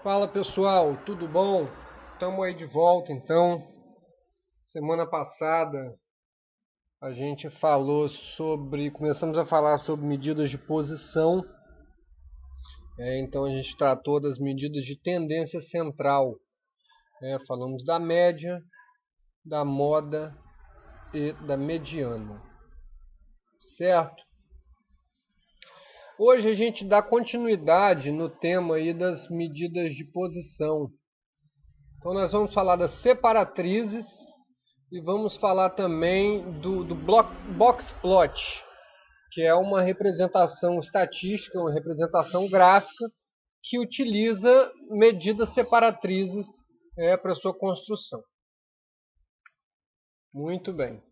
Fala pessoal, tudo bom? Estamos aí de volta então. Semana passada a gente começamos a falar sobre medidas de posição. Então a gente tratou das medidas de tendência central. Falamos da média, da moda e da mediana. Certo? Hoje a gente dá continuidade no tema aí das medidas de posição. Então nós vamos falar das separatrizes e vamos falar também do box plot, que é uma representação estatística, uma representação gráfica que utiliza medidas separatrizes para sua construção. Muito bem.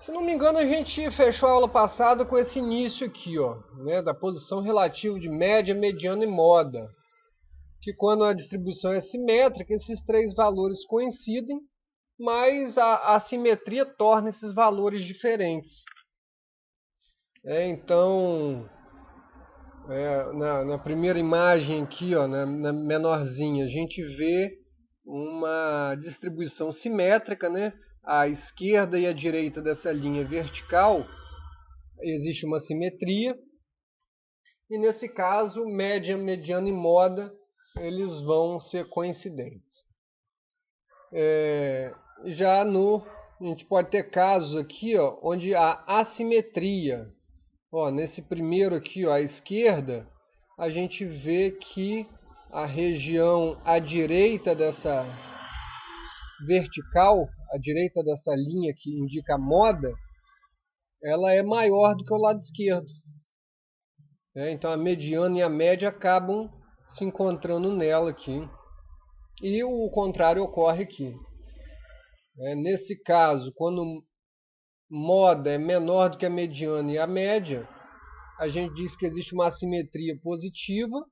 Se não me engano, a gente fechou a aula passada com esse início aqui, da posição relativa de média, mediana e moda. Que quando a distribuição é simétrica, esses três valores coincidem, mas a assimetria torna esses valores diferentes. Então, na primeira imagem aqui, na menorzinha, a gente vê uma distribuição simétrica, né? À esquerda e à direita dessa linha vertical existe uma simetria. E nesse caso, média, mediana e moda, eles vão ser coincidentes. A gente pode ter casos aqui, onde há assimetria. Nesse primeiro aqui, à esquerda, a gente vê que a região à direita dessa vertical, à direita dessa linha que indica a moda, ela é maior do que o lado esquerdo. Então a mediana e a média acabam se encontrando nela aqui. E o contrário ocorre aqui. Nesse caso, quando moda é menor do que a mediana e a média, a gente diz que existe uma assimetria positiva.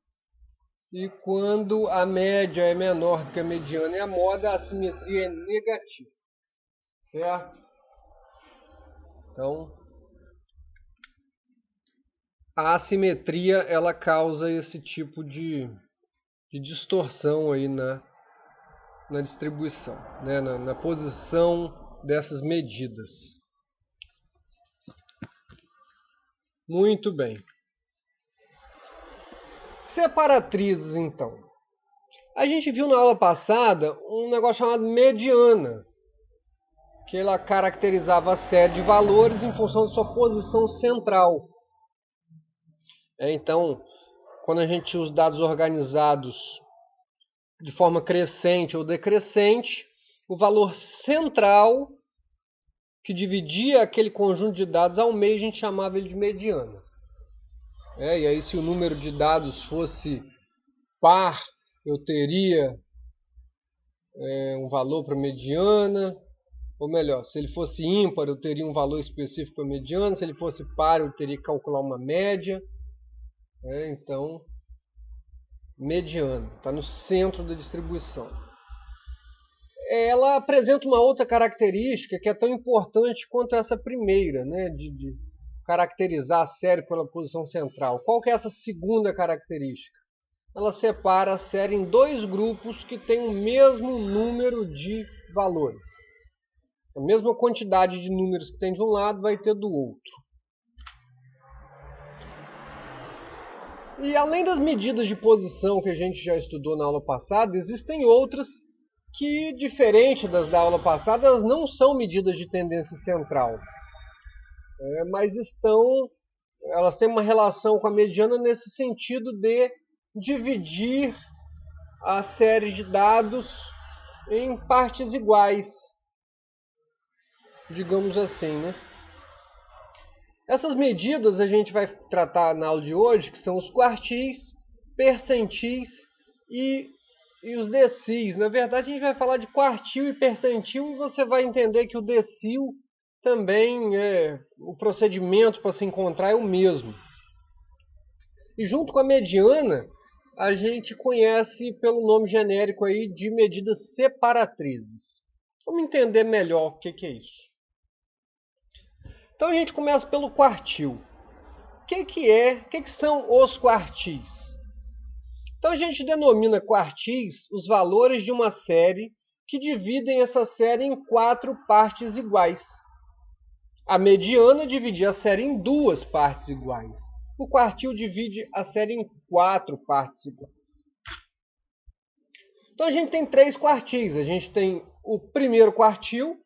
E quando a média é menor do que a mediana e a moda, a assimetria é negativa. Certo? Então, a assimetria ela causa esse tipo de distorção aí na distribuição, na posição dessas medidas. Muito bem. Separatrizes, então. A gente viu na aula passada um negócio chamado mediana, que ela caracterizava a série de valores em função de sua posição central. Então, quando a gente usa dados organizados de forma crescente ou decrescente, o valor central que dividia aquele conjunto de dados ao meio, a gente chamava ele de mediana. E aí, se o número de dados fosse par, eu teria um valor para mediana, ou melhor, se ele fosse ímpar, eu teria um valor específico para mediana, se ele fosse par, eu teria que calcular uma média. Então, mediana, está no centro da distribuição. Ela apresenta uma outra característica que é tão importante quanto essa primeira, de caracterizar a série pela posição central. Qual que é essa segunda característica? Ela separa a série em dois grupos que têm o mesmo número de valores. A mesma quantidade de números que tem de um lado vai ter do outro. E além das medidas de posição que a gente já estudou na aula passada, existem outras que, diferente das da aula passada, elas não são medidas de tendência central. Mas elas têm uma relação com a mediana nesse sentido de dividir a série de dados em partes iguais, digamos assim, Essas medidas a gente vai tratar na aula de hoje, que são os quartis, percentis e os decis. Na verdade, a gente vai falar de quartil e percentil e você vai entender que o decil também o procedimento para se encontrar é o mesmo. E junto com a mediana, a gente conhece pelo nome genérico aí de medidas separatrizes. Vamos entender melhor o que é isso. Então a gente começa pelo quartil. O que são os quartis? Então a gente denomina quartis os valores de uma série que dividem essa série em 4 partes iguais. A mediana divide a série em 2 partes iguais. O quartil divide a série em 4 partes iguais. Então a gente tem 3 quartis. A gente tem o primeiro quartil.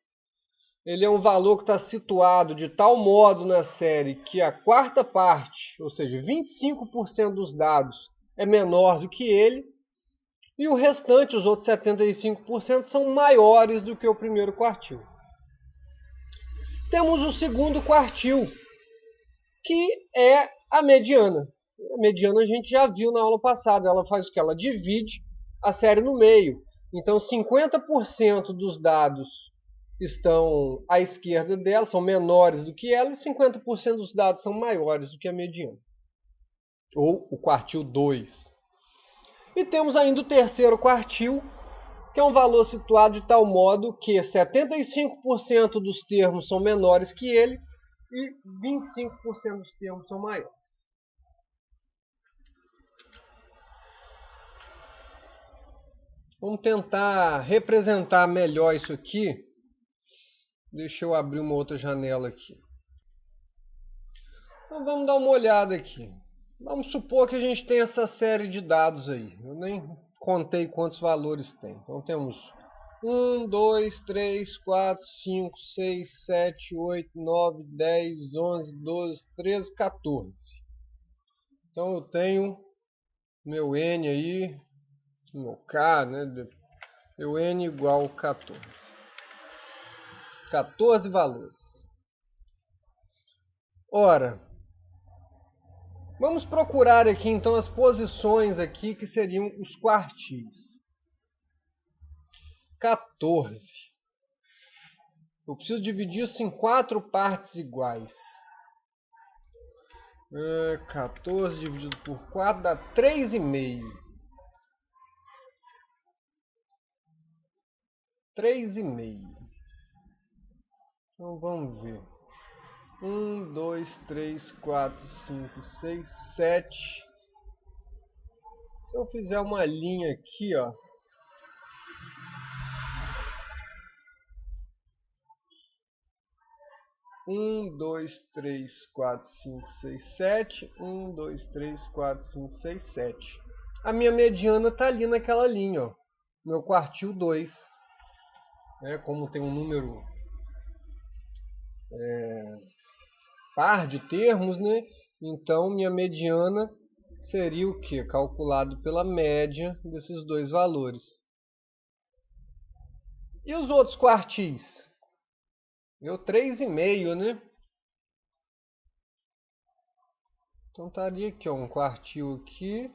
Ele é um valor que está situado de tal modo na série que a quarta parte, ou seja, 25% dos dados, é menor do que ele. E o restante, os outros 75%, são maiores do que o primeiro quartil. Temos o segundo quartil, que é a mediana. A mediana a gente já viu na aula passada. Ela faz o que? Ela divide a série no meio. Então, 50% dos dados estão à esquerda dela, são menores do que ela, e 50% dos dados são maiores do que a mediana. Ou o quartil 2. E temos ainda o terceiro quartil, que é um valor situado de tal modo que 75% dos termos são menores que ele e 25% dos termos são maiores. Vamos tentar representar melhor isso aqui. Deixa eu abrir uma outra janela aqui. Então vamos dar uma olhada aqui. Vamos supor que a gente tem essa série de dados aí. Eu nem contei quantos valores tem. Então temos 1, 2, 3, 4, 5, 6, 7, 8, 9, 10, 11, 12, 13, 14. Então eu tenho meu N aí, meu K, né? Meu N igual a 14. 14 valores. Ora, vamos procurar aqui então as posições aqui que seriam os quartis. 14. Eu preciso dividir isso em 4 partes iguais. 14 dividido por 4 dá 3,5. 3,5. Então vamos ver. 1, 2, 3, 4, 5, 6, 7. Se eu fizer uma linha aqui, ó. Um, dois, três, quatro, cinco, seis, sete. 1, 2, 3, 4, 5, 6, 7. A minha mediana está ali naquela linha, ó. Meu quartil 2. Como tem um número par de termos, né? Então minha mediana seria o quê? Calculado pela média desses dois valores. E os outros quartis? Deu 3,5, né? Então estaria aqui, ó, um quartil aqui.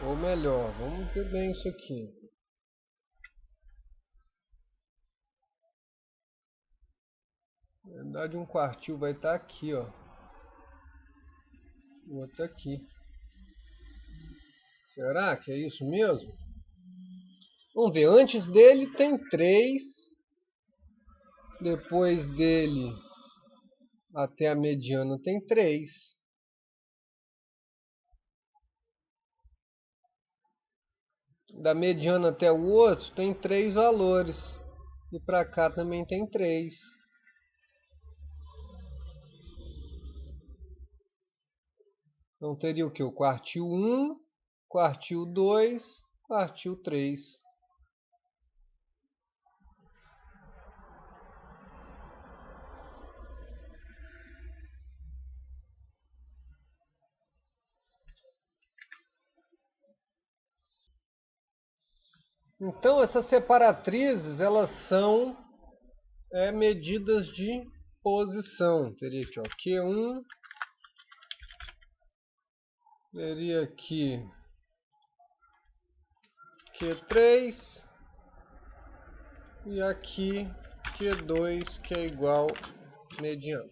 Ou melhor, vamos ver bem isso aqui. Na verdade, um quartil vai estar aqui, ó. O outro aqui. Será que é isso mesmo? Vamos ver, antes dele tem 3. Depois dele até a mediana tem 3. Da mediana até o outro tem 3 valores. E para cá também tem 3. Então teria o que? O quartil 1, quartil 2, quartil 3. Então essas separatrizes, elas são medidas de posição. Teria aqui, ó, Q1, teria aqui Q3 e aqui Q2, que é igual mediana.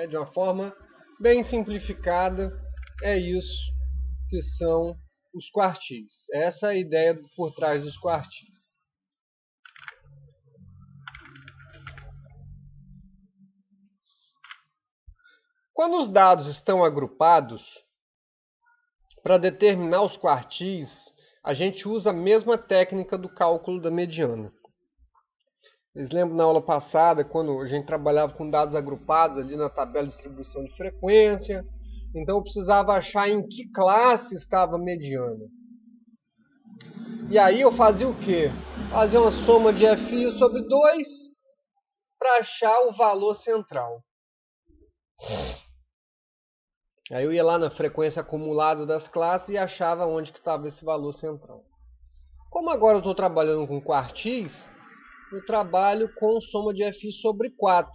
De uma forma bem simplificada, é isso que são os quartis. Essa é a ideia por trás dos quartis. Quando os dados estão agrupados, para determinar os quartis, a gente usa a mesma técnica do cálculo da mediana. Vocês lembram na aula passada, quando a gente trabalhava com dados agrupados ali na tabela de distribuição de frequência? Então eu precisava achar em que classe estava a mediana. E aí eu fazia o quê? Fazia uma soma de FI sobre 2 para achar o valor central. Aí eu ia lá na frequência acumulada das classes e achava onde que estava esse valor central. Como agora eu estou trabalhando com quartis, eu trabalho com soma de FI sobre 4.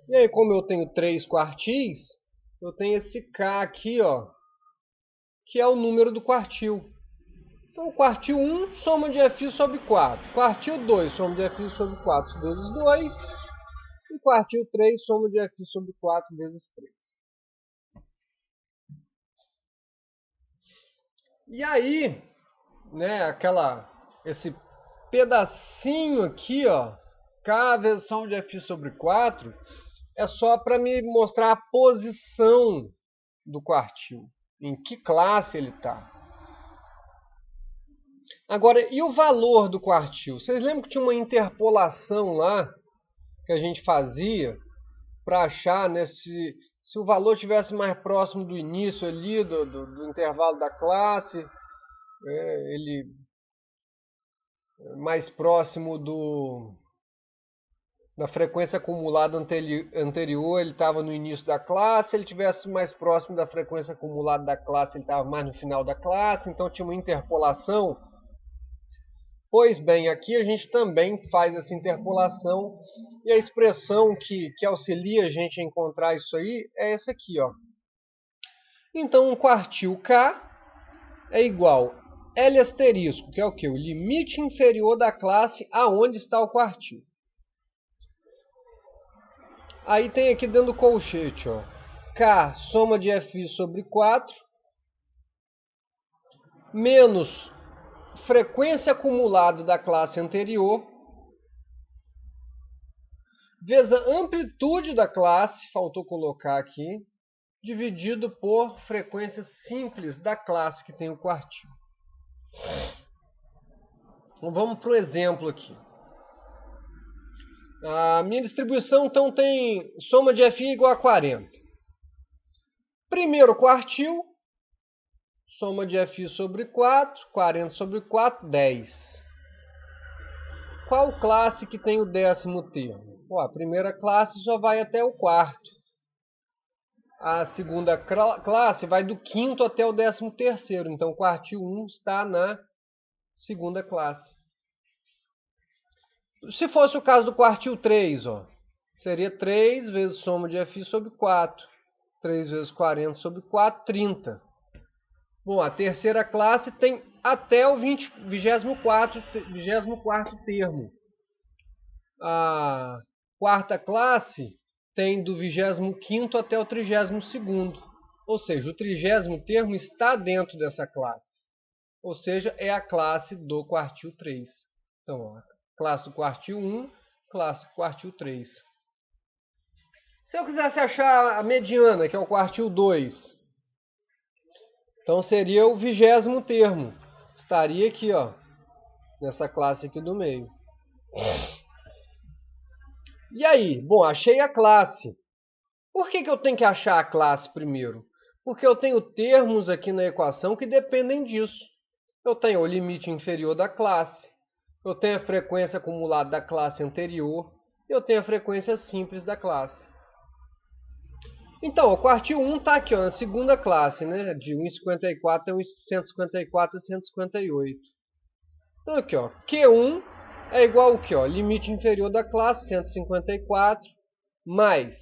E aí, como eu tenho 3 quartis, eu tenho esse K aqui, ó, que é o número do quartil. Então, quartil 1, soma de FI sobre 4. Quartil 2, soma de FI sobre 4 vezes 2. E quartil 3, soma de FI sobre 4 vezes 3. E aí, né, esse pedacinho aqui, ó, K vezes soma de FI sobre 4, é só para me mostrar a posição do quartil, em que classe ele está. Agora, e o valor do quartil? Vocês lembram que tinha uma interpolação lá que a gente fazia para achar, né, se o valor estivesse mais próximo do início ali, do intervalo da classe, ele mais próximo da frequência acumulada anterior, ele estava no início da classe. Se ele estivesse mais próximo da frequência acumulada da classe, ele estava mais no final da classe. Então tinha uma interpolação. Pois bem, aqui a gente também faz essa interpolação. E a expressão que auxilia a gente a encontrar isso aí é essa aqui, ó. Então, um quartil K é igual L asterisco, que é o quê? O limite inferior da classe aonde está o quartil. Aí tem aqui dentro do colchete, ó, K, soma de FI sobre 4, menos frequência acumulada da classe anterior, vezes a amplitude da classe, faltou colocar aqui, dividido por frequência simples da classe que tem o quartil. Então vamos para o exemplo aqui. A minha distribuição, então, tem soma de FI igual a 40. Primeiro quartil, soma de FI sobre 4, 40 sobre 4, 10. Qual classe que tem o 10º termo? Pô, a primeira classe só vai até o quarto. A segunda classe vai do 5º até o 13º. Então, o quartil 1 está na segunda classe. Se fosse o caso do quartil 3, ó, seria 3 vezes soma de FI sobre 4. 3 vezes 40 sobre 4, 30. Bom, a terceira classe tem até o 24º termo. A quarta classe tem do 25º até o 32º. Ou seja, o 30º termo está dentro dessa classe. Ou seja, é a classe do quartil 3. Então, ó, classe do quartil 1, classe do quartil 3. Se eu quisesse achar a mediana, que é o quartil 2, então seria o 20º termo. Estaria aqui, ó, nessa classe aqui do meio. E aí? Bom, achei a classe. Por que eu tenho que achar a classe primeiro? Porque eu tenho termos aqui na equação que dependem disso. Eu tenho o limite inferior da classe. Eu tenho a frequência acumulada da classe anterior. E eu tenho a frequência simples da classe. Então, o quartil 1 está aqui, ó, na segunda classe, né? De 1,54 a 154 a 158. Então, aqui, ó, Q1 é igual ao que, ó, limite inferior da classe, 154, mais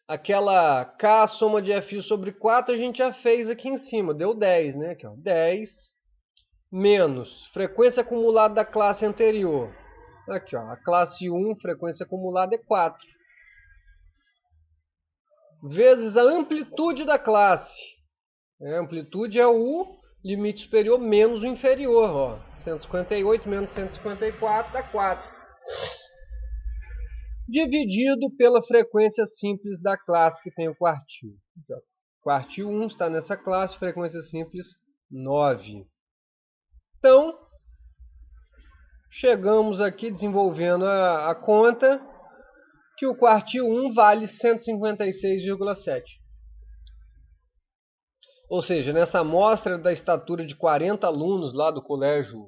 aquela K, soma de FI sobre 4, a gente já fez aqui em cima, deu 10, né? Aqui, ó, 10 menos frequência acumulada da classe anterior. Aqui, ó, a classe 1, frequência acumulada é 4. Vezes a amplitude da classe. A amplitude é o limite superior menos o inferior, ó. 158 menos 154 dá 4. dividido pela frequência simples da classe que tem o quartil. Então, quartil 1 está nessa classe, frequência simples 9. Então, chegamos aqui desenvolvendo a conta que o quartil 1 vale 156,7. Ou seja, nessa amostra da estatura de 40 alunos lá do colégio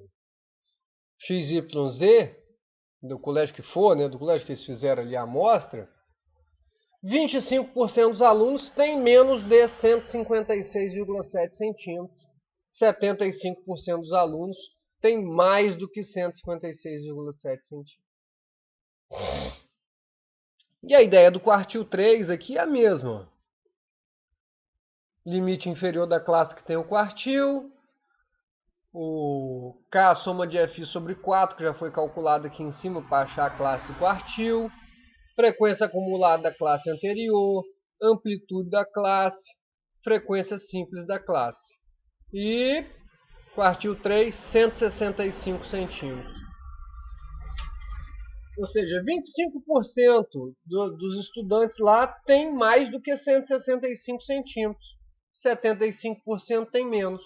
XYZ, do colégio que for, né, do colégio que eles fizeram ali a amostra, 25% dos alunos têm menos de 156,7 centímetros. 75% dos alunos têm mais do que 156,7 centímetros. E a ideia do quartil 3 aqui é a mesma. Limite inferior da classe que tem o quartil. O K, soma de FI sobre 4, que já foi calculado aqui em cima para achar a classe do quartil. Frequência acumulada da classe anterior. Amplitude da classe. Frequência simples da classe. E quartil 3, 165 centímetros. Ou seja, 25% dos estudantes lá tem mais do que 165 centímetros. 75% tem menos.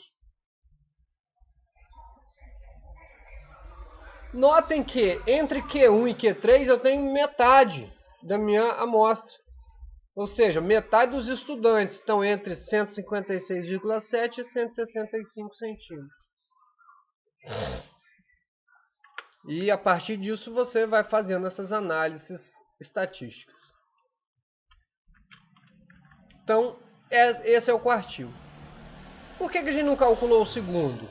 Notem que entre Q1 e Q3 eu tenho metade da minha amostra. Ou seja, metade dos estudantes estão entre 156,7 e 165 centímetros. E a partir disso você vai fazendo essas análises estatísticas. Então, esse é o quartil. Por que a gente não calculou o segundo?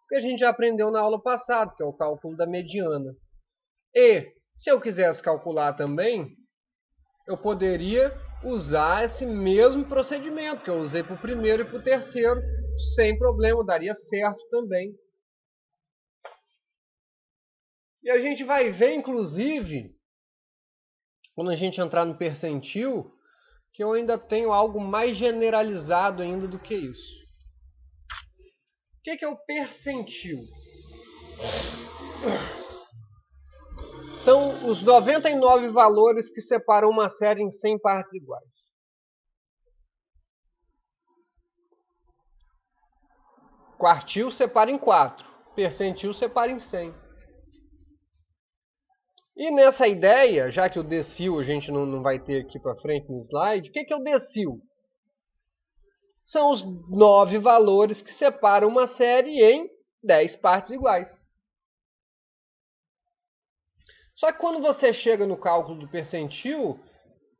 Porque a gente já aprendeu na aula passada, que é o cálculo da mediana. E, se eu quisesse calcular também, eu poderia usar esse mesmo procedimento que eu usei para o primeiro e para o terceiro, sem problema, daria certo também. E a gente vai ver, inclusive, quando a gente entrar no percentil, que eu ainda tenho algo mais generalizado ainda do que isso. O que é o percentil? São os 99 valores que separam uma série em 100 partes iguais. Quartil separa em 4, percentil separa em 100. E nessa ideia, já que o decil a gente não vai ter aqui para frente no slide, o que é o decil? São os 9 valores que separam uma série em 10 partes iguais. Só que quando você chega no cálculo do percentil,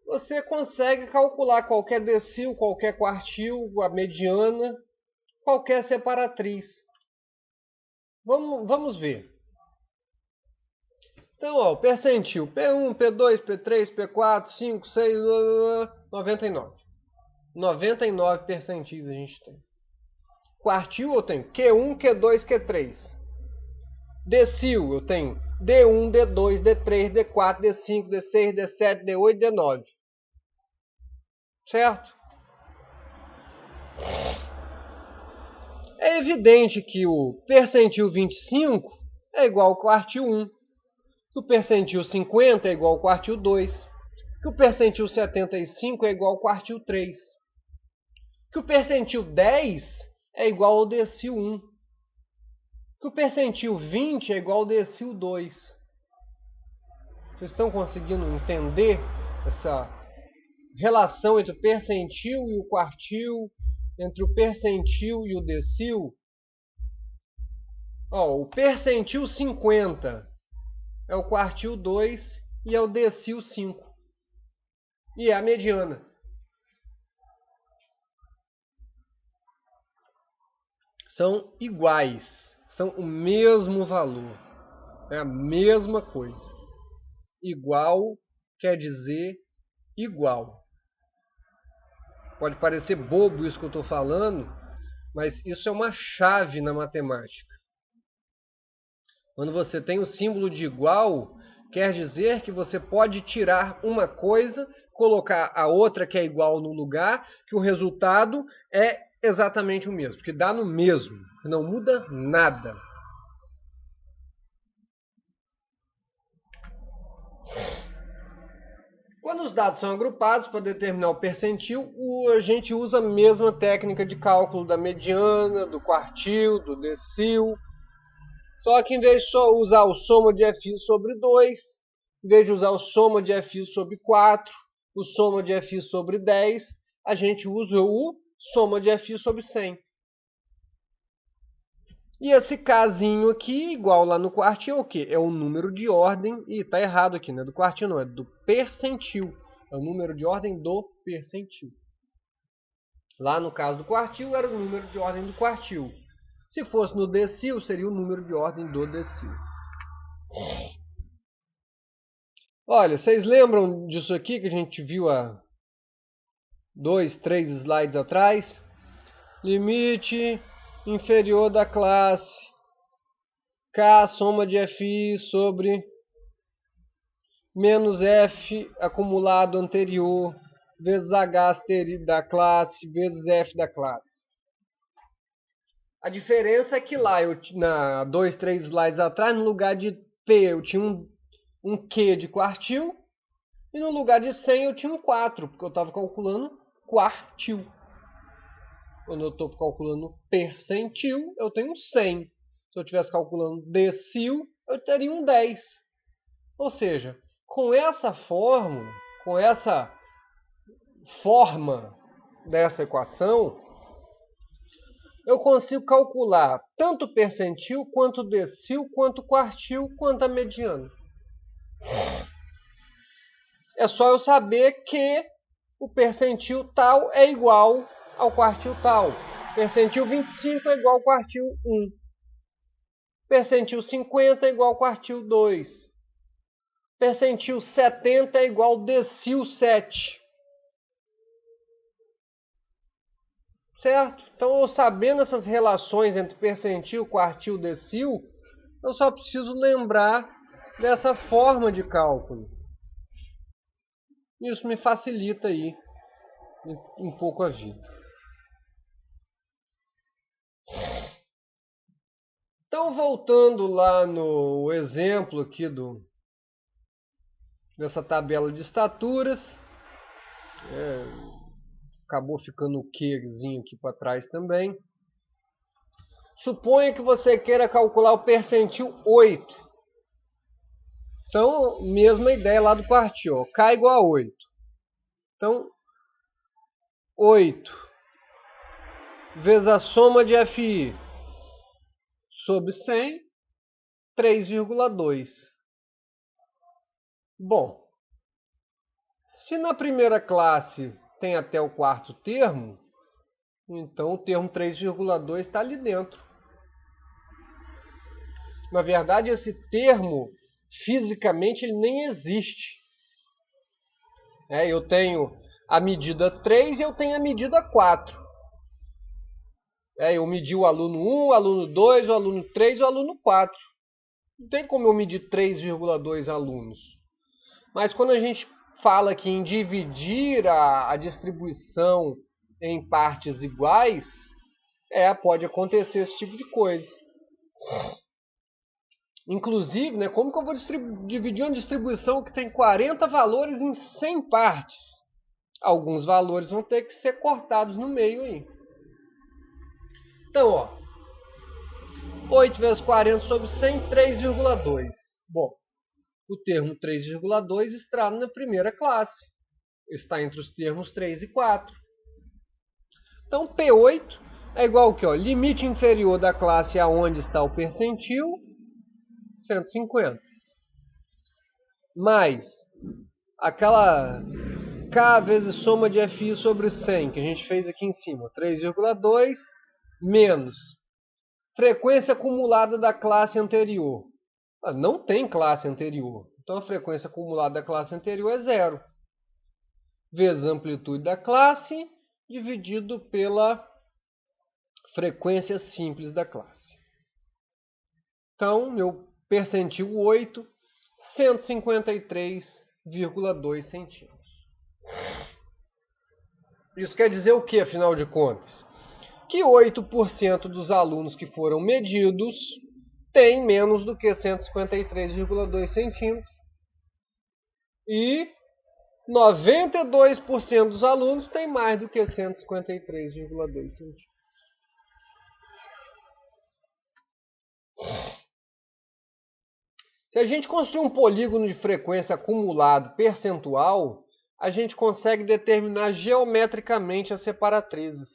você consegue calcular qualquer decil, qualquer quartil, a mediana, qualquer separatriz. Vamos ver. Então, ó, o percentil P1, P2, P3, P4, 5, 6, 99. 99 percentis a gente tem. Quartil eu tenho Q1, Q2, Q3. Decil eu tenho D1, D2, D3, D4, D5, D6, D7, D8, D9. Certo? É evidente que o percentil 25 é igual ao quartil 1. Que o percentil 50 é igual ao quartil 2. Que o percentil 75 é igual ao quartil 3. Que o percentil 10 é igual ao decil 1. Que o percentil 20 é igual ao decil 2. Vocês estão conseguindo entender essa relação entre o percentil e o quartil, entre o percentil e o decil? Ó, o percentil 50 é o quartil 2 e é o decil 5. E é a mediana. São iguais, são o mesmo valor, é a mesma coisa. Igual quer dizer igual. Pode parecer bobo isso que eu estou falando, mas isso é uma chave na matemática. Quando você tem o símbolo de igual, quer dizer que você pode tirar uma coisa, colocar a outra que é igual no lugar, que o resultado é exatamente o mesmo, que dá no mesmo, que não muda nada. Quando os dados são agrupados para determinar o percentil, a gente usa a mesma técnica de cálculo da mediana, do quartil, do decil. Só que em vez de só usar o soma de FI sobre 2, em vez de usar o soma de FI sobre 4, o soma de FI sobre 10, a gente usa o soma de FI sobre 100. E esse casinho aqui, igual lá no quartil, é o quê? É o número de ordem, e tá errado aqui, não é do quartil não, é do percentil. É o número de ordem do percentil. Lá no caso do quartil, era o número de ordem do quartil. Se fosse no decil, seria o número de ordem do decil. Olha, vocês lembram disso aqui que a gente viu há 2, 3 slides atrás? Limite inferior da classe K soma de FI sobre menos F acumulado anterior vezes H da classe vezes F da classe. A diferença é que lá, na 2, 3 slides atrás, no lugar de P eu tinha um Q de quartil e no lugar de 100 eu tinha um 4, porque eu estava calculando quartil. Quando eu estou calculando percentil, eu tenho 100. Se eu estivesse calculando decil, eu teria um 10. Ou seja, com essa forma dessa equação, eu consigo calcular tanto o percentil, quanto o decil, quanto o quartil, quanto a mediana. É só eu saber que o percentil tal é igual ao quartil tal. Percentil 25 é igual ao quartil 1. Percentil 50 é igual ao quartil 2. Percentil 70 é igual ao decil 7. Certo? Então, eu sabendo essas relações entre percentil, quartil e decil, eu só preciso lembrar dessa forma de cálculo. Isso me facilita aí um pouco a vida. Então, voltando lá no exemplo aqui dessa tabela de estaturas, acabou ficando o Qzinho aqui para trás também. Suponha que você queira calcular o percentil 8. Então, mesma ideia lá do quartil. K igual a 8. Então, 8 vezes a soma de FI sobre 100, 3,2. Bom, se na primeira classe tem até o quarto termo, então o termo 3,2 está ali dentro. Na verdade, esse termo, fisicamente, ele nem existe. Eu tenho a medida 3 e eu tenho a medida 4. Eu medi o aluno 1, o aluno 2, o aluno 3 e o aluno 4. Não tem como eu medir 3,2 alunos. Mas quando a gente fala aqui em dividir a distribuição em partes iguais, pode acontecer esse tipo de coisa. Inclusive, como que eu vou dividir uma distribuição que tem 40 valores em 100 partes? Alguns valores vão ter que ser cortados no meio aí. Então, 8 vezes 40 sobre 100, 3,2. Bom, o termo 3,2 está na primeira classe. Está entre os termos 3 e 4. Então, P8 é igual ao que? Limite inferior da classe aonde está o percentil, 150. Mais aquela K vezes soma de FI sobre 100, que a gente fez aqui em cima, 3,2, menos frequência acumulada da classe anterior. Não tem classe anterior, então a frequência acumulada da classe anterior é 0. Vezes a amplitude da classe, dividido pela frequência simples da classe. Então, meu percentil 8, 153,2 centímetros. Isso quer dizer o que, afinal de contas? Que 8% dos alunos que foram medidos têm menos do que 153,2 centímetros. E 92% dos alunos têm mais do que 153,2 centímetros. Se a gente construir um polígono de frequência acumulado percentual, a gente consegue determinar geometricamente as separatrizes.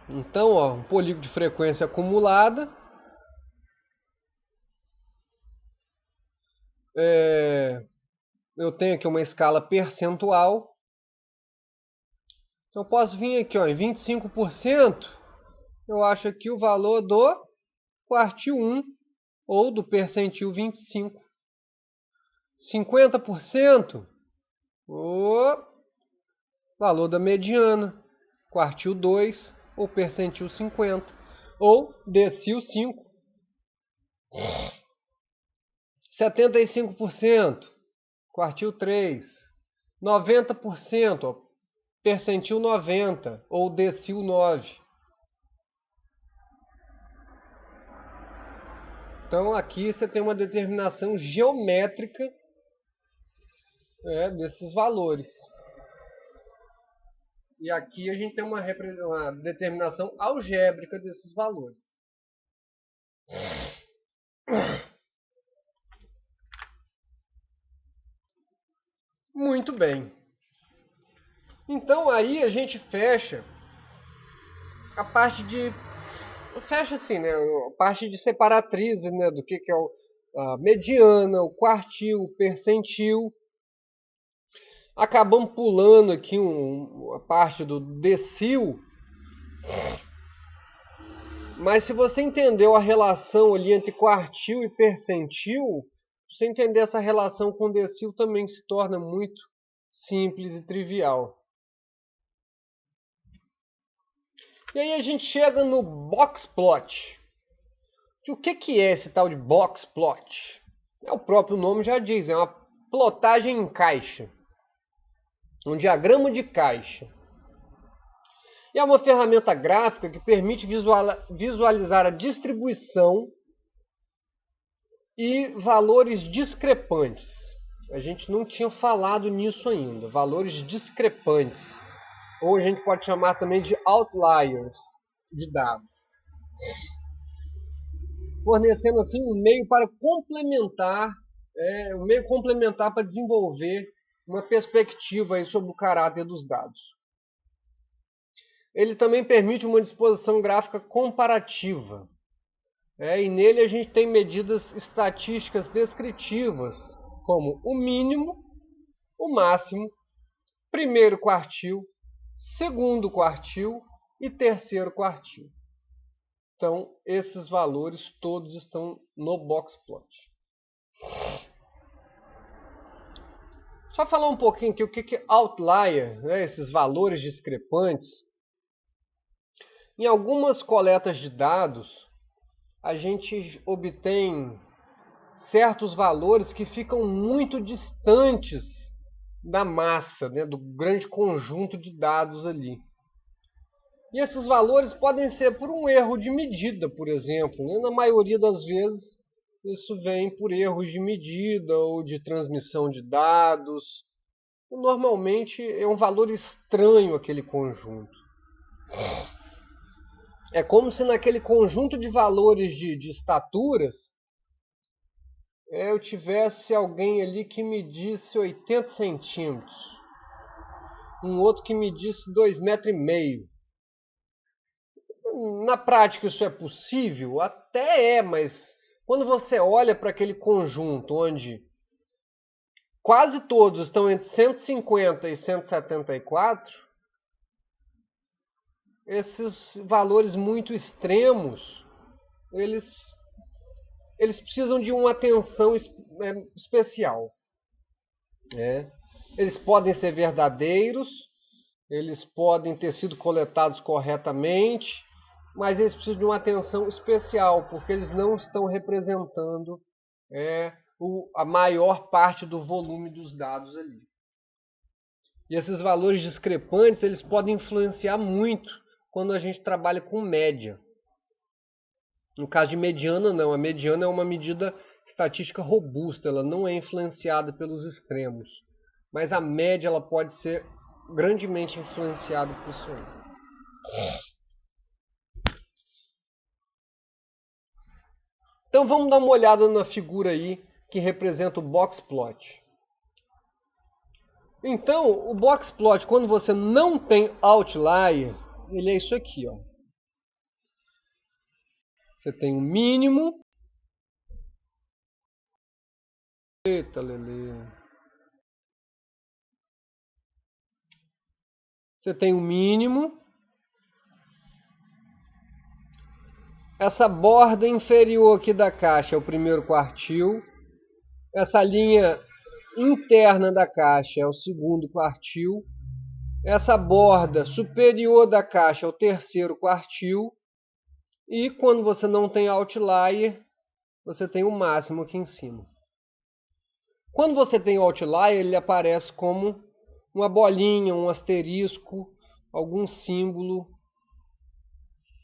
Então, ó, um polígono de frequência acumulada eu tenho aqui uma escala percentual. Então eu posso vir aqui, ó, em 25%, eu acho aqui o valor do quartil 1 ou do percentil 25. 50%, o valor da mediana, quartil 2 ou percentil 50, ou decil 5. 75%, quartil 3. 90%, ó, percentil 90 ou decil 9. Então aqui você tem uma determinação geométrica desses valores. E aqui a gente tem uma determinação algébrica desses valores. Muito bem. Então aí a gente fecha a parte de... Fecha assim, né? A parte de separatrizes, né? Do que é a mediana, o quartil, o percentil. Acabamos pulando aqui a parte do decil. Mas se você entendeu a relação ali entre quartil e percentil, você entender essa relação com decil também se torna muito simples e trivial. E aí a gente chega no box plot. E o que é esse tal de box plot? O próprio nome já diz, é uma plotagem em caixa. Um diagrama de caixa. E é uma ferramenta gráfica que permite visualizar a distribuição e valores discrepantes. A gente não tinha falado nisso ainda. Valores discrepantes. Ou a gente pode chamar também de outliers de dados. Fornecendo assim um meio para complementar, para desenvolver uma perspectiva aí sobre o caráter dos dados. Ele também permite uma disposição gráfica comparativa. E nele a gente tem medidas estatísticas descritivas, como o mínimo, o máximo, primeiro quartil, segundo quartil e terceiro quartil. Então, esses valores todos estão no box plot. Só falar um pouquinho aqui o que é outlier, esses valores discrepantes. Em algumas coletas de dados, a gente obtém certos valores que ficam muito distantes da massa, do grande conjunto de dados ali. E esses valores podem ser por um erro de medida, por exemplo. Na maioria das vezes, isso vem por erros de medida ou de transmissão de dados. Normalmente é um valor estranho aquele conjunto. É como se naquele conjunto de valores de estaturas, eu tivesse alguém ali que medisse 80 centímetros. Um outro que medisse 2,5 metros. Na prática isso é possível? Até é, mas quando você olha para aquele conjunto onde quase todos estão entre 150 e 174, esses valores muito extremos, eles precisam de uma atenção especial. Eles podem ser verdadeiros, eles podem ter sido coletados corretamente, mas eles precisam de uma atenção especial, porque eles não estão representando a maior parte do volume dos dados ali. E esses valores discrepantes, eles podem influenciar muito quando a gente trabalha com média. No caso de mediana, não. A mediana é uma medida estatística robusta, ela não é influenciada pelos extremos, mas a média ela pode ser grandemente influenciada por isso aí. Então vamos dar uma olhada na figura aí que representa o box plot. Então, o box plot, quando você não tem outlier, ele é isso aqui, ó. Você tem o mínimo. Eita, Lelê. Você tem o mínimo. Essa borda inferior aqui da caixa é o primeiro quartil. Essa linha interna da caixa é o segundo quartil. Essa borda superior da caixa é o terceiro quartil. E quando você não tem outlier, você tem o máximo aqui em cima. Quando você tem outlier, ele aparece como uma bolinha, um asterisco, algum símbolo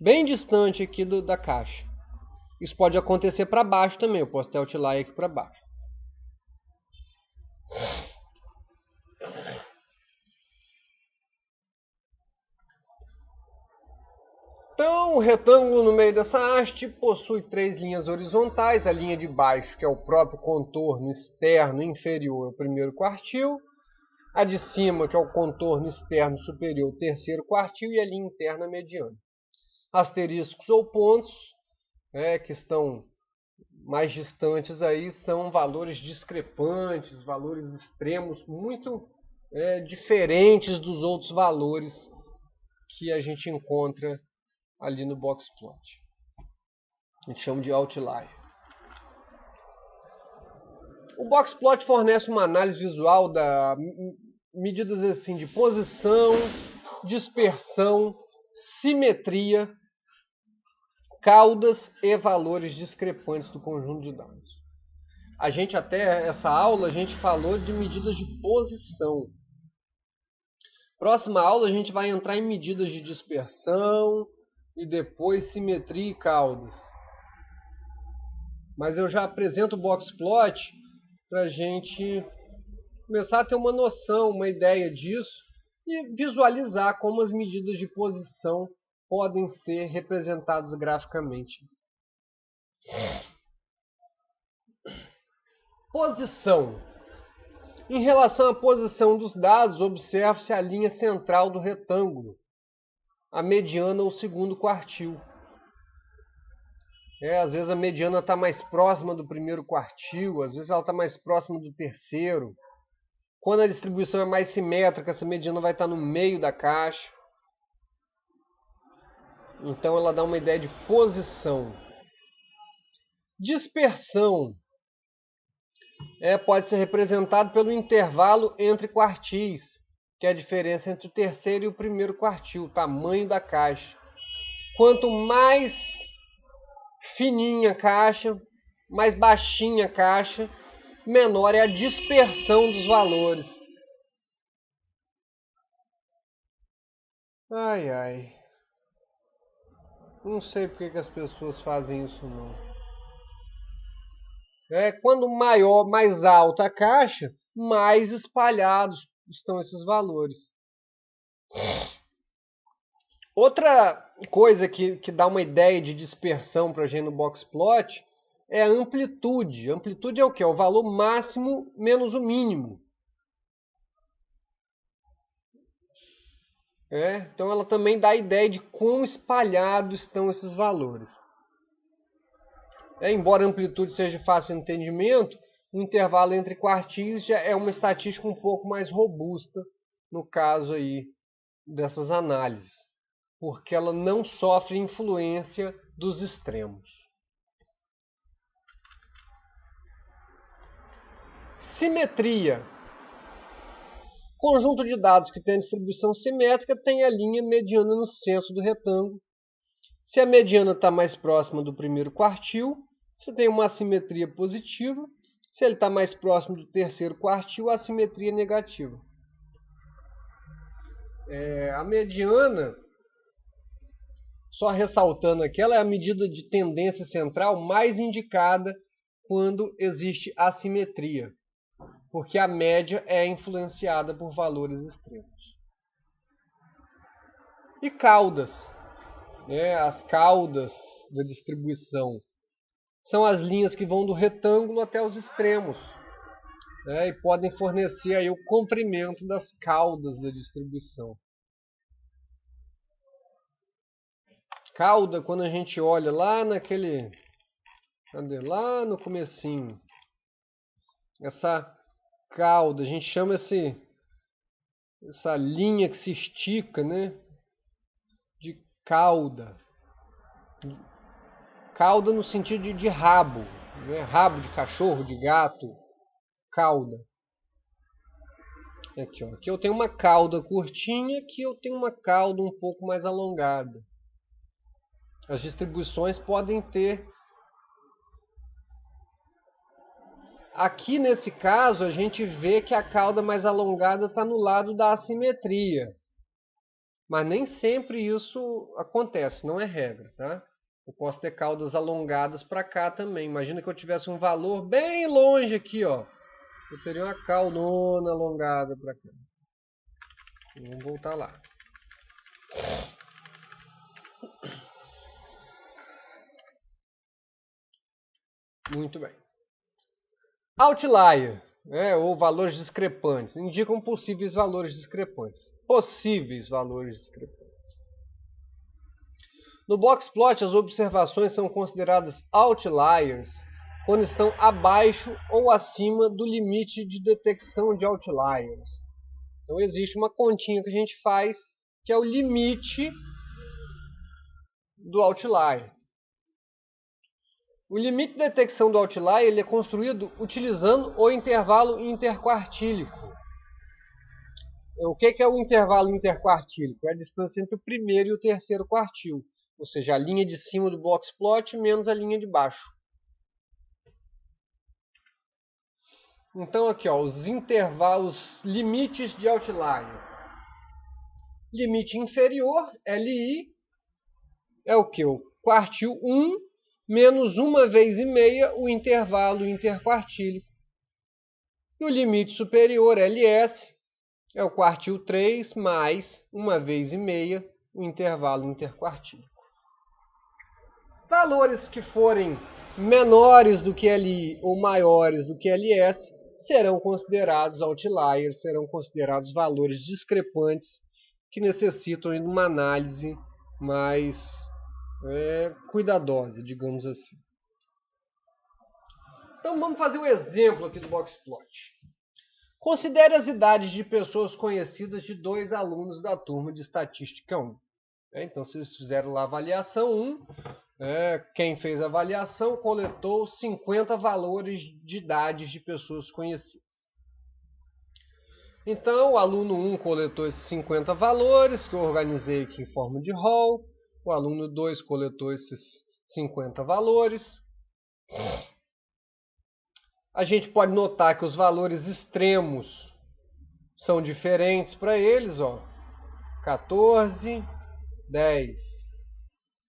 bem distante aqui da caixa. Isso pode acontecer para baixo também, eu posso ter outlier aqui para baixo. Então, o retângulo no meio dessa haste possui 3 linhas horizontais. A linha de baixo, que é o próprio contorno externo inferior, é o primeiro quartil. A de cima, que é o contorno externo superior, o terceiro quartil. E a linha interna mediana. Asteriscos ou pontos, que estão mais distantes aí, são valores discrepantes, valores extremos, muito diferentes dos outros valores que a gente encontra ali no box plot. A gente chama de outlier. O box plot fornece uma análise visual da medidas assim de posição, dispersão, simetria, caudas e valores discrepantes do conjunto de dados. A gente até essa aula a gente falou de medidas de posição. Próxima aula a gente vai entrar em medidas de dispersão e depois simetria e caudas. Mas eu já apresento o box plot para a gente começar a ter uma noção, uma ideia disso e visualizar como as medidas de posição podem ser representadas graficamente. Posição. Em relação à posição dos dados, observe-se a linha central do retângulo, a mediana ou segundo quartil. Às vezes a mediana está mais próxima do primeiro quartil, às vezes ela está mais próxima do terceiro. Quando a distribuição é mais simétrica, essa mediana vai estar no meio da caixa. Então ela dá uma ideia de posição. Dispersão pode ser representado pelo intervalo entre quartis, que é a diferença entre o terceiro e o primeiro quartil, o tamanho da caixa. Quanto mais fininha a caixa, mais baixinha a caixa, menor é a dispersão dos valores. Ai, ai. Não sei porque que as pessoas fazem isso, não. Quando maior, mais alta a caixa, mais espalhados estão esses valores. Outra coisa que dá uma ideia de dispersão para a gente no box plot é a amplitude. A amplitude é o quê? É o valor máximo menos o mínimo. Então ela também dá a ideia de quão espalhados estão esses valores. Embora a amplitude seja fácil de entendimento, o intervalo entre quartis já é uma estatística um pouco mais robusta no caso aí dessas análises, porque ela não sofre influência dos extremos. Simetria. Conjunto de dados que tem a distribuição simétrica tem a linha mediana no centro do retângulo. Se a mediana está mais próxima do primeiro quartil, você tem uma assimetria positiva. Se ele está mais próximo do terceiro quartil, a assimetria é negativa. A mediana, só ressaltando aqui, ela é a medida de tendência central mais indicada quando existe assimetria, porque a média é influenciada por valores extremos. E caudas, né? As caudas da distribuição são as linhas que vão do retângulo até os extremos, né? E podem fornecer aí o comprimento das caudas da distribuição. Cauda, quando a gente olha lá naquele... Cadê? Lá no comecinho. Essa cauda, a gente chama essa linha que se estica, né? De cauda. Cauda no sentido de rabo, né? Rabo de cachorro, de gato. Cauda. Aqui, ó. Aqui eu tenho uma cauda curtinha, aqui eu tenho uma cauda um pouco mais alongada. As distribuições podem ter... Aqui nesse caso a gente vê que a cauda mais alongada está no lado da assimetria. Mas nem sempre isso acontece, não é regra, tá? Eu posso ter caudas alongadas para cá também. Imagina que eu tivesse um valor bem longe aqui, ó. Eu teria uma caudona alongada para cá. Vamos voltar lá. Muito bem. Outlier, né, ou valores discrepantes, indicam possíveis valores discrepantes. Possíveis valores discrepantes. No boxplot, as observações são consideradas outliers quando estão abaixo ou acima do limite de detecção de outliers. Então existe uma continha que a gente faz, que é o limite do outlier. O limite de detecção do outlier ele é construído utilizando o intervalo interquartílico. O que é o intervalo interquartílico? É a distância entre o primeiro e o terceiro quartil. Ou seja, a linha de cima do boxplot menos a linha de baixo. Então aqui, ó, os intervalos, limites de outlier. Limite inferior, LI, é o que? O quartil 1 menos 1 vez e meia o intervalo interquartílico. E o limite superior, LS, é o quartil 3 mais 1 vez e meia o intervalo interquartílico. Valores que forem menores do que LI ou maiores do que LS serão considerados outliers, serão considerados valores discrepantes que necessitam de uma análise mais cuidadosa, digamos assim. Então vamos fazer um exemplo aqui do boxplot. Considere as idades de pessoas conhecidas de 2 alunos da turma de estatística 1. Então vocês fizeram lá a avaliação 1. Quem fez a avaliação coletou 50 valores de idades de pessoas conhecidas. Então, o aluno 1 coletou esses 50 valores, que eu organizei aqui em forma de rol. O aluno 2 coletou esses 50 valores. A gente pode notar que os valores extremos são diferentes para eles, ó. 14, 10,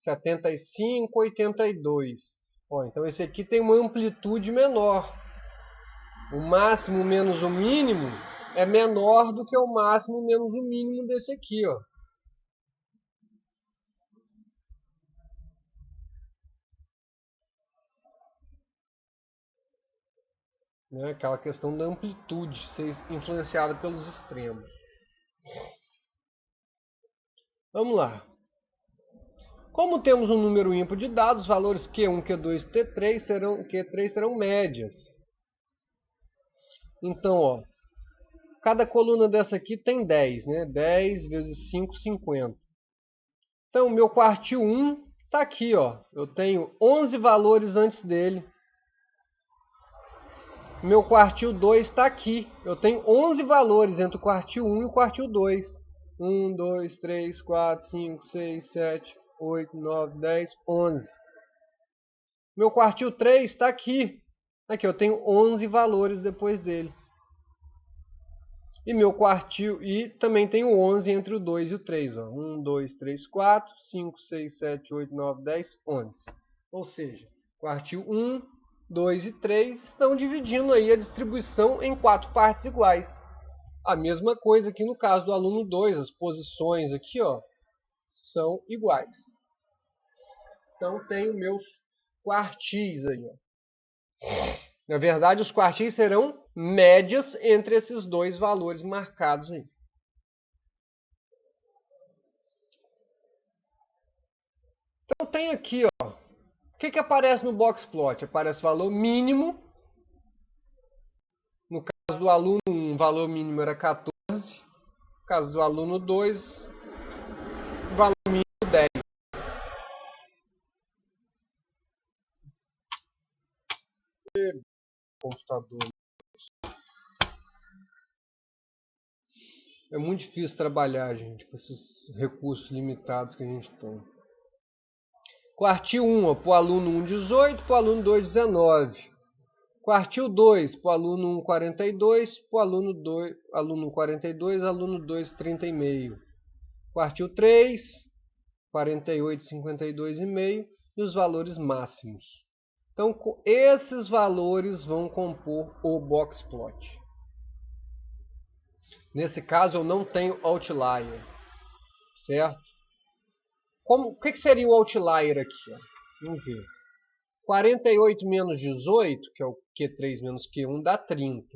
75, 82. Ó, então esse aqui tem uma amplitude menor. O máximo menos o mínimo é menor do que o máximo menos o mínimo desse aqui, ó. Aquela questão da amplitude ser influenciada pelos extremos. Vamos lá. Como temos um número ímpar de dados, os valores Q1, Q2 e Q3 serão médias. Então, ó, cada coluna dessa aqui tem 10, né? 10 vezes 5, 50. Então, o meu quartil 1 está aqui, ó. Eu tenho 11 valores antes dele. Meu quartil 2 está aqui. Eu tenho 11 valores entre o quartil 1 e o quartil 2. 1, 2, 3, 4, 5, 6, 7, 8, 9, 10, 11. Meu quartil 3 está aqui. Aqui eu tenho 11 valores depois dele. E meu quartil, e também tenho 11 entre o 2 e o 3. Ó. 1, 2, 3, 4, 5, 6, 7, 8, 9, 10, 11. Ou seja, quartil 1, 2 e 3 estão dividindo aí a distribuição em 4 partes iguais. A mesma coisa aqui no caso do aluno 2, as posições aqui, ó, são iguais. Então tenho meus quartis aí, ó. Na verdade, os quartis serão médias entre esses dois valores marcados aí. Então tem aqui, ó, o que aparece no box plot? Aparece o valor mínimo. No caso do aluno 1, o valor mínimo era 14. No caso do aluno 2, o valor mínimo 10. Computador. É muito difícil trabalhar, gente, com esses recursos limitados que a gente tem. Quartil 1, para o aluno 1, 18, para o aluno 2, 19. Quartil 2, para o aluno 1, 42, para o aluno 42, aluno 2, 30,5. Quartil 3, 48, 52,5 e os valores máximos. Então, esses valores vão compor o box plot. Nesse caso, eu não tenho outlier, certo? O que seria o outlier aqui? Ó? Vamos ver. 48 menos 18, que é o Q3 menos Q1, dá 30.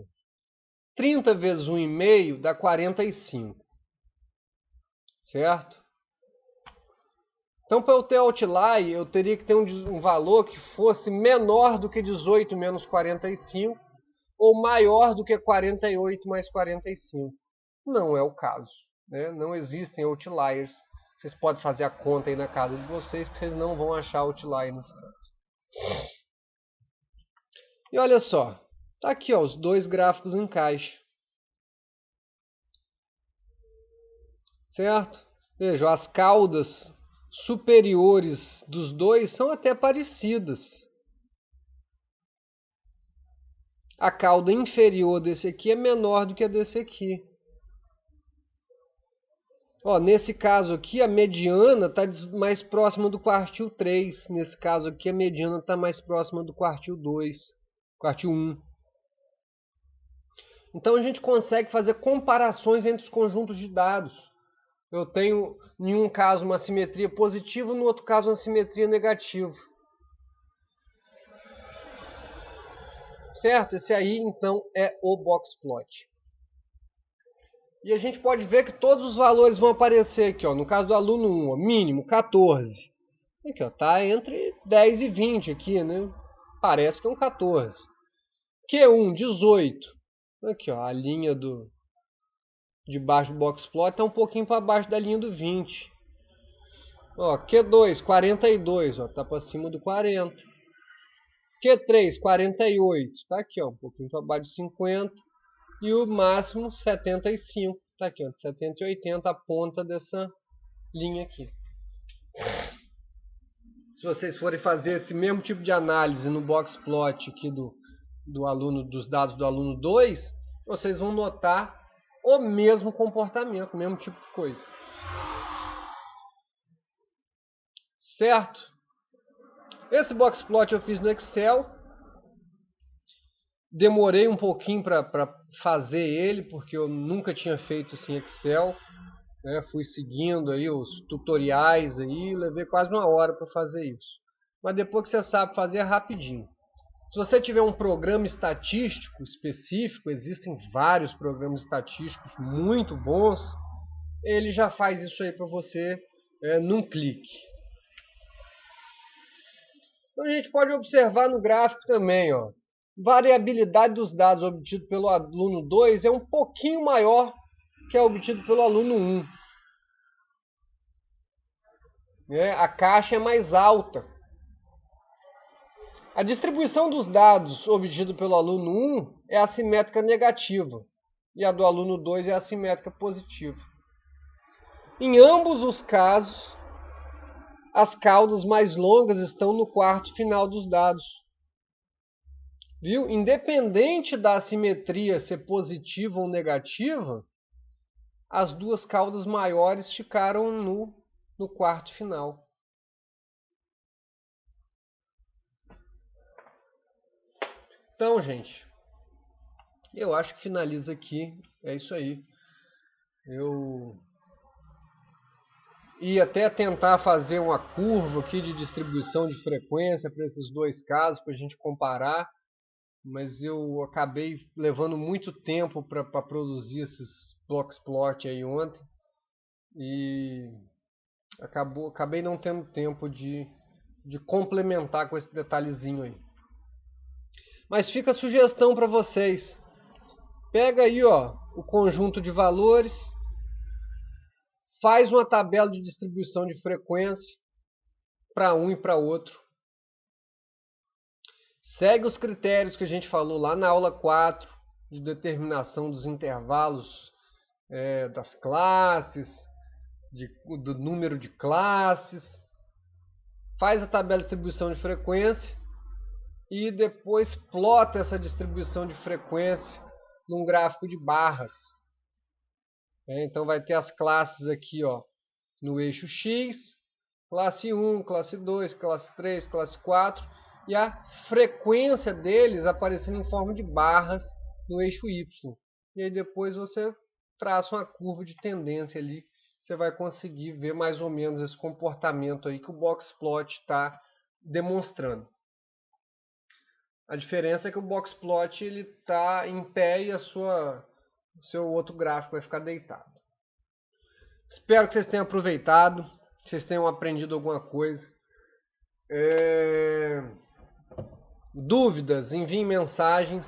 30 vezes 1,5 dá 45. Certo? Então, para eu ter outlier, eu teria que ter um valor que fosse menor do que 18 menos 45 ou maior do que 48 mais 45. Não é o caso, né? Não existem outliers. Vocês podem fazer a conta aí na casa de vocês, que vocês não vão achar outlier nesse caso. E olha só, tá aqui, ó, os dois gráficos em caixa. Certo? Vejam, as caudas superiores dos dois são até parecidas. A cauda inferior desse aqui é menor do que a desse aqui. Ó, nesse caso aqui, a mediana está mais próxima do quartil 3. Nesse caso aqui, a mediana está mais próxima do quartil 2, quartil 1. Então, a gente consegue fazer comparações entre os conjuntos de dados. Eu tenho, em um caso, uma simetria positiva, no outro caso, uma simetria negativa. Certo? Esse aí, então, é o box plot. E a gente pode ver que todos os valores vão aparecer aqui, ó. No caso do aluno 1, ó, mínimo 14. Aqui, ó, tá entre 10 e 20 aqui, né? Parece que é um 14. Q1, 18. Aqui, ó, a linha de baixo do box plot está um pouquinho para baixo da linha do 20. Ó, Q2, 42, ó, tá para cima do 40. Q3, 48, tá aqui, ó, um pouquinho para baixo de 50. E o máximo 75, tá aqui, ó, 70 e 80, a ponta dessa linha aqui. Se vocês forem fazer esse mesmo tipo de análise no box plot aqui dos dados do aluno 2, vocês vão notar o mesmo comportamento, o mesmo tipo de coisa. Certo? Esse box plot eu fiz no Excel. Demorei um pouquinho para fazer ele, porque eu nunca tinha feito isso em Excel. Né? Fui seguindo aí os tutoriais aí, levei quase uma hora para fazer isso. Mas depois que você sabe fazer, é rapidinho. Se você tiver um programa estatístico específico, existem vários programas estatísticos muito bons, ele já faz isso aí para você num clique. Então a gente pode observar no gráfico também, ó, variabilidade dos dados obtidos pelo aluno 2 é um pouquinho maior que é obtido pelo aluno 1. A caixa é mais alta. A distribuição dos dados obtidos pelo aluno 1 é assimétrica negativa e a do aluno 2 é assimétrica positiva. Em ambos os casos, as caudas mais longas estão no quarto final dos dados. Viu? Independente da assimetria ser positiva ou negativa, as duas caudas maiores ficaram no quarto final. Então, gente, eu acho que finaliza aqui. É isso aí. Eu ia até tentar fazer uma curva aqui de distribuição de frequência para esses dois casos, para a gente comparar, mas eu acabei levando muito tempo para produzir esses Bloxplot aí ontem e acabei não tendo tempo de complementar com esse detalhezinho aí. Mas fica a sugestão para vocês. Pega aí, ó, o conjunto de valores, faz uma tabela de distribuição de frequência para um e para outro. Segue os critérios que a gente falou lá na aula 4, de determinação dos intervalos das classes, do número de classes. Faz a tabela de distribuição de frequência e depois plota essa distribuição de frequência num gráfico de barras. Então vai ter as classes aqui, ó, no eixo X, classe 1, classe 2, classe 3, classe 4, e a frequência deles aparecendo em forma de barras no eixo Y. E aí depois você traça uma curva de tendência ali, você vai conseguir ver mais ou menos esse comportamento aí que o Boxplot está demonstrando. A diferença é que o Boxplot ele está em pé e o seu outro gráfico vai ficar deitado. Espero que vocês tenham aproveitado, que vocês tenham aprendido alguma coisa. Dúvidas, enviem mensagens.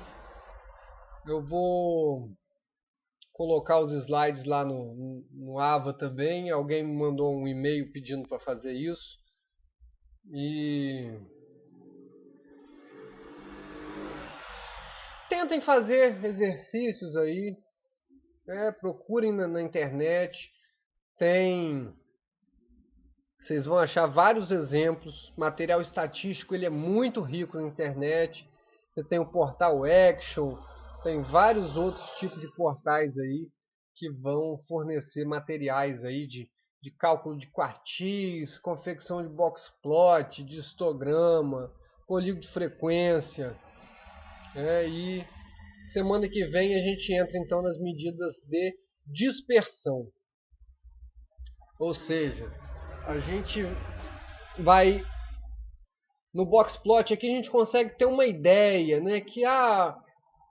Eu vou colocar os slides lá no Ava também. Alguém me mandou um e-mail pedindo para fazer isso. E tentem fazer exercícios aí. Procurem na internet. Vocês vão achar vários exemplos. Material estatístico ele é muito rico na internet. Você tem o portal Action, tem vários outros tipos de portais aí que vão fornecer materiais aí de cálculo de quartis, confecção de boxplot, de histograma, polígono de frequência. E semana que vem a gente entra então nas medidas de dispersão. Ou seja, a gente vai no Boxplot aqui a gente consegue ter uma ideia, né, que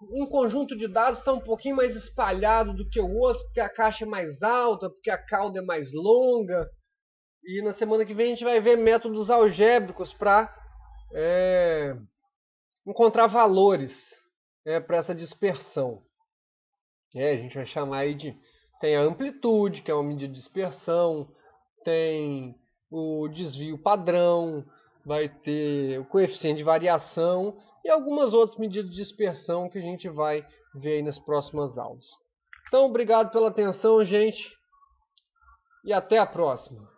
um conjunto de dados está um pouquinho mais espalhado do que o outro, porque a caixa é mais alta, porque a cauda é mais longa. E na semana que vem a gente vai ver métodos algébricos para encontrar valores para essa dispersão. A gente vai chamar aí tem a amplitude, que é uma medida de dispersão, tem o desvio padrão, vai ter o coeficiente de variação e algumas outras medidas de dispersão que a gente vai ver aí nas próximas aulas. Então, obrigado pela atenção, gente, e até a próxima.